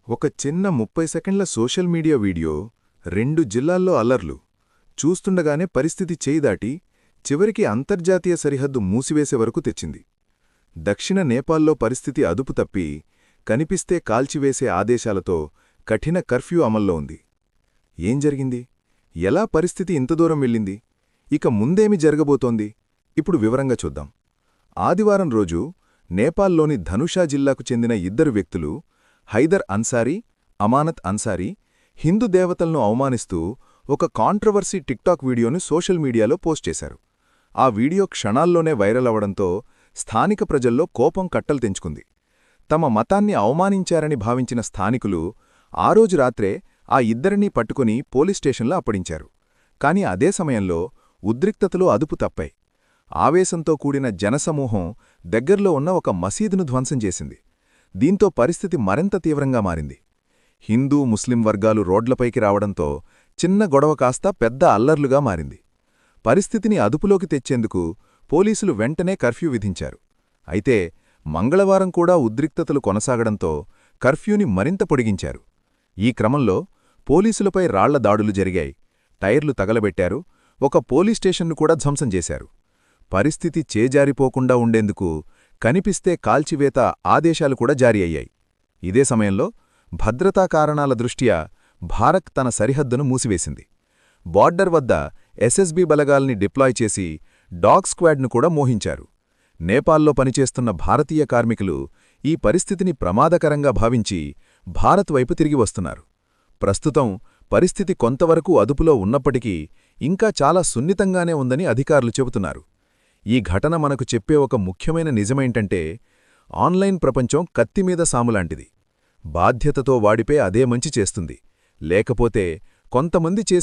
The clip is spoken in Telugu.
ఒక చిన్న 30 సెకండ్ల సోషల్ మీడియా వీడియో 2 జిల్లాల్లో అల్లర్లు చూస్తుండగానే పరిస్థితి చేయిదాటి చివరికి అంతర్జాతీయ సరిహద్దు మూసివేసే వరకు తెచ్చింది. దక్షిణ నేపాల్లో పరిస్థితి అదుపు తప్పి కనిపిస్తే కాల్చివేసే ఆదేశాలతో కఠిన కర్ఫ్యూ అమల్లో ఉంది. ఏం జరిగింది? ఎలా పరిస్థితి ఇంత దూరం వెళ్ళింది? ఇక ముందేమి జరగబోతోంది? ఇప్పుడు వివరంగా చూద్దాం. ఆదివారం రోజు నేపాల్లోని ధనుషా జిల్లాకు చెందిన 2 వ్యక్తులు హైదర్ అన్సారీ, అమానత్ అన్సారీ హిందూ దేవతలను అవమానిస్తూ ఒక కాంట్రవర్సీ టిక్టాక్ వీడియోను సోషల్ మీడియాలో పోస్ట్ చేశారు. ఆ వీడియో క్షణాల్లోనే వైరల్ అవడంతో స్థానిక ప్రజల్లో కోపం కట్టలు తెంచుకుంది. తమ మతాన్ని అవమానించారని భావించిన స్థానికులు ఆ రోజు రాత్రే ఆ ఇద్దరినీ పట్టుకుని పోలీస్ స్టేషన్లో అప్పడించారు. కాని అదే సమయంలో ఉద్రిక్తతలు అదుపు తప్పాయి. ఆవేశంతో కూడిన జనసమూహం దగ్గర్లో ఉన్న ఒక మసీదును ధ్వంసం చేసింది. దీంతో పరిస్థితి మరింత తీవ్రంగా మారింది. హిందూ, ముస్లిం వర్గాలు రోడ్లపైకి రావడంతో చిన్న గొడవ కాస్త పెద్ద అల్లర్లుగా మారింది. పరిస్థితిని అదుపులోకి తెచ్చేందుకు పోలీసులు వెంటనే కర్ఫ్యూ విధించారు. అయితే మంగళవారం కూడా ఉద్రిక్తతలు కొనసాగడంతో కర్ఫ్యూని మరింత పొడిగించారు. ఈ క్రమంలో పోలీసులపై రాళ్ల దాడులు జరిగాయి. టైర్లు తగలబెట్టారు. ఒక పోలీస్ స్టేషన్ను కూడా ధ్వంసం చేశారు. పరిస్థితి చేజారిపోకుండా ఉండేందుకు కనిపిస్తే కాల్చివేత ఆదేశాలు కూడా జారీ అయ్యాయి. ఇదే సమయంలో భద్రతా కారణాల దృష్ట్యా భారత్ తన సరిహద్దును మూసివేసింది. బార్డర్ వద్ద ఎస్ఎస్బీ బలగాల్ని డిప్లాయ్ చేసి డాగ్ స్క్వాడ్ను కూడా మోహించారు. నేపాల్లో పనిచేస్తున్న భారతీయ కార్మికులు ఈ పరిస్థితిని ప్రమాదకరంగా భావించి భారత్ వైపు తిరిగి వస్తున్నారు. ప్రస్తుతం పరిస్థితి కొంతవరకు అదుపులో ఉన్నప్పటికీ ఇంకా చాలా సున్నితంగానే ఉందని అధికారులు చెబుతున్నారు. ఈ ఘటన మనకు చెప్పే ఒక ముఖ్యమైన నిజమేంటంటే, ఆన్లైన్ ప్రపంచం కత్తిమీద సాములాంటిది. బాధ్యతతో వాడిపే అదే మంచి చేస్తుంది. లేకపోతే కొంతమంది చేసే